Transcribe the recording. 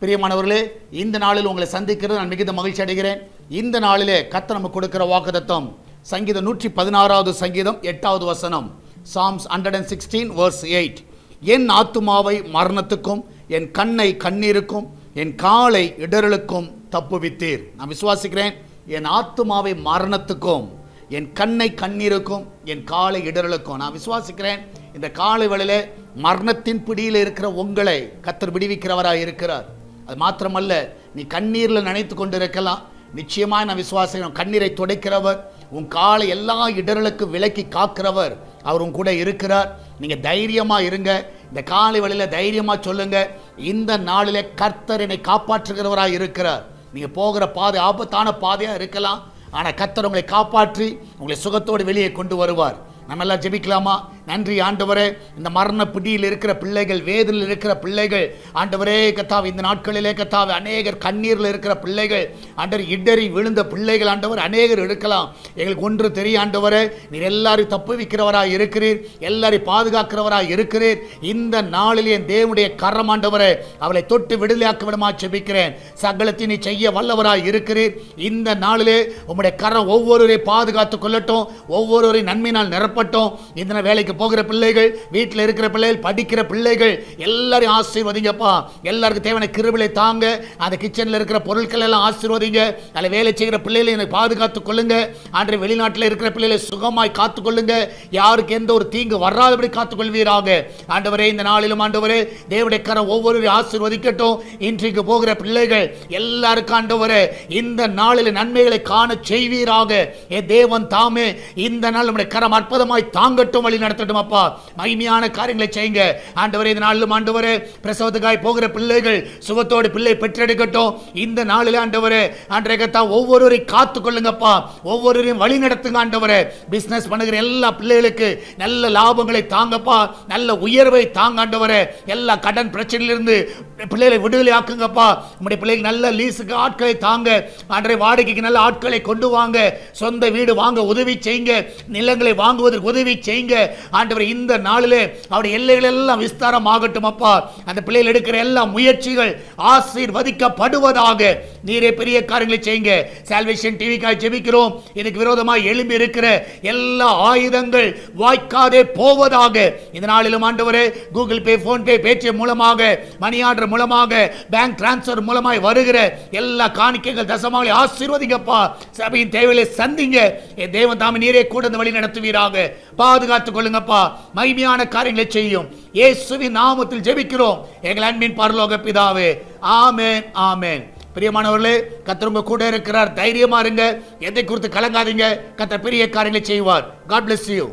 பிரியமானவர்களே, இந்த நாளில் உங்களை சந்திக்கிறது நான் மிகுந்த மகிழ்ச்சி அடைகிறேன். இந்த நாளிலே கர்த்தர் நமக்கு கொடுக்கிற வாக்குத்தத்தம் சங்கீதம் 116வது சங்கீதம் 8வது வசனம். Psalms 116 verse 8. என் ஆத்துமாவை மரணத்துக்கும் என் கண்ணை கண்ணீருக்கும் என் காலை இடறலுக்கும் தப்புவித்தீர். நான் விசுவாசிக்கிறேன், என் ஆத்துமாவை மரணத்துக்கும் என் கண்ணை கண்ணீருக்கும் என் காலை இடறலுக்கும். நான் விசுவாசிக்கிறேன், இந்த காலை வேளையிலே மரணத்தின் பிடியில் இருக்கிற உங்களை கர்த்தர் விடுவிக்கிறவராக இருக்கிறார். அது மாத்திரமல்ல, நீ கண்ணீரில் நினைத்து கொண்டு இருக்கலாம். நிச்சயமாக நான் விசுவாசிக்கிறேன், கண்ணீரை துடைக்கிறவர், உன் காலை எல்லா இடர்களுக்கு விலக்கி காக்கிறவர் அவர் உன் கூட இருக்கிறார். நீங்கள் தைரியமாக இருங்க. இந்த காலை வேளையில் தைரியமாக சொல்லுங்க, இந்த நாளிலே கர்த்தர் என்னை காப்பாற்றுகிறவராக இருக்கிறார். நீங்கள் போகிற பாதை ஆபத்தான பாதையாக இருக்கலாம், ஆனால் கர்த்தர் உங்களை காப்பாற்றி உங்களை சுகத்தோடு வெளியே கொண்டு வருவார். நம்ம எல்லாம் ஜெபிக்கலாமா? நன்றி ஆண்டவரே, இந்த மரண பிடியில் இருக்கிற பிள்ளைகள், வேதனையில் இருக்கிற பிள்ளைகள், ஆண்டவரே கர்த்தாவே, இந்த நாட்களிலே கர்த்தாவே அநேகர் கண்ணீரில் இருக்கிற பிள்ளைகள், ஆண்டவர் இடறி விழுந்த பிள்ளைகள், ஆண்டவர் அநேகர் இருக்கலாம். எங்களுக்கு ஒன்று தெரியும் ஆண்டவரே, நீர் எல்லாரையும் தப்புவிக்கிறவராக இருக்கிறீர், எல்லாரையும் பாதுகாக்கிறவராக இருக்கிறீர். இந்த நாளில் என் தேவனுடைய கரம் ஆண்டவரே அவளை தொட்டு விடுதலையாக்க விடமா ஜெபிக்கிறேன். சகலத்தை நீ செய்ய வல்லவராக இருக்கிறீர். இந்த நாளிலே உம்முடைய கரம் ஒவ்வொருவரையும் பாதுகாத்துக் கொள்ளட்டும், ஒவ்வொருவரையும் நன்மையினால் நிரப்பட்டும். இந்த வேலைக்கு போகிற பிள்ளைகள், வீட்டில் இருக்கிற பிள்ளைகள், படிக்கிற பிள்ளைகள் எல்லாரையும் ஆசீர்வதிங்கப்பா. எல்லாருக்கும் தேவையான கிருபையை தாங்க. அந்த கிச்சனில் இருக்கிற பொருட்கள் எல்லாம் ஆசீர்வதிங்க. அதில் வேலை செய்கிற பிள்ளைகளை எனக்கு பாதுகாத்துக் கொள்ளுங்க. அன்றைய வெளிநாட்டில் இருக்கிற பிள்ளைகளை சுகமாய் காத்துக்கொள்ளுங்க. யாருக்கு எந்த ஒரு தீங்கு வராதபடி காத்துக்கொள்வீராக. ஆண்டவரே, இந்த நாளிலும் ஆண்டவரே தேவனுடைய கரம் ஒவ்வொருவரையும் ஆசீர்வதிக்கட்டும். இன்றைக்கு போகிற பிள்ளைகள் எல்லாருக்கும் ஆண்டவரே இந்த நாளில் நன்மைகளை காண செய்வீராக. என் தேவன் தாமே இந்த நாள் நம்முடைய கரம் அற்புதமாய் தாங்கட்டும், வழி நடத்தட்டும். அப்பா, மகிமையான காரியங்களை செய்யுங்க ஆண்டவரே. இந்த நாளிலும் ஆண்டவரே பிரசவத்துக்காய் போகிற பிள்ளைகள் சுகத்தோடு பிள்ளை பெற்றெடுக்கட்டும். இந்த நாளில் ஆண்டவரே ஆண்டவரே கர்த்தா ஒவ்வொருவரையும் காத்துக் கொள்ளுங்கப்பா, ஒவ்வொருவரையும் வழி நடத்துங்க ஆண்டவரே. பிசினஸ் பண்ணுகிற எல்லா பிள்ளைகளுக்கு நல்ல லாபங்களை தாங்கப்பா, நல்ல உயர்வை தாங்க ஆண்டவரே. எல்லா கடன் பிரச்சனையிலிருந்து பிள்ளைகளை விடுதலை ஆக்குங்கப்பா. நம்முடைய பிள்ளைகள் நல்ல லீஸுக்கு ஆட்களை தாங்க ஆண்டவரே, வாடகைக்கு நல்ல ஆட்களை கொண்டு வாங்க, சொந்த வீடு வாங்க உதவி செய்யுங்க, நிலங்களை வாங்குவதற்கு உதவி செய்யுங்க ஆண்டவரே. இந்த நாளிலே அவருடைய எல்லைகள் எல்லாம் விஸ்தாரம் ஆகட்டும் அப்பா. அந்த பிள்ளைகள் எடுக்கிற எல்லா முயற்சிகள் ஆசீர்வதிக்கப்படுவதாக. நீரே பெரிய காரியங்களை செய்யுங்க. சால்வேஷன் டிவிக்காக ஜெபிக்கிறோம். இதுக்கு விரோதமாக எழும்பி இருக்கிற எல்லா ஆயுதங்கள் வாய்க்காதே போவதாக. இந்த நாளிலும் ஆண்டவரே கூகுள் பே, போன் பே, பேடிஎம் மூலமாக, மணி ஆர்டர் மூலமாக, பேங்க் டிரான்ஸ்பர் மூலமாக வருகிற எல்லா காணிக்கைகள் தசமாவை ஆசீர்வதிங்கப்பா. சபையின் தேவையை சந்திங்க. என் தேவன் தாமே நீரே கூட இந்த வழி நடத்துவீராக. பாதுகாத்துக் கொள்ளுங்கப்பா. மகிமையான காரியங்களை செய்யும். இயேசுவின் நாமத்தில் ஜெபிக்கிறோம் எங்கள் அன்பின் பரலோக பிதாவே. ஆமென், ஆமென். பிரியமானவர்களே, கர்த்தர் உங்க கூட இருக்கிறார். தைரியமா இருங்க. எதை குறித்து கலங்காதீங்க. கர்த்தர் பெரிய காரியங்களை செய்வார். God bless you.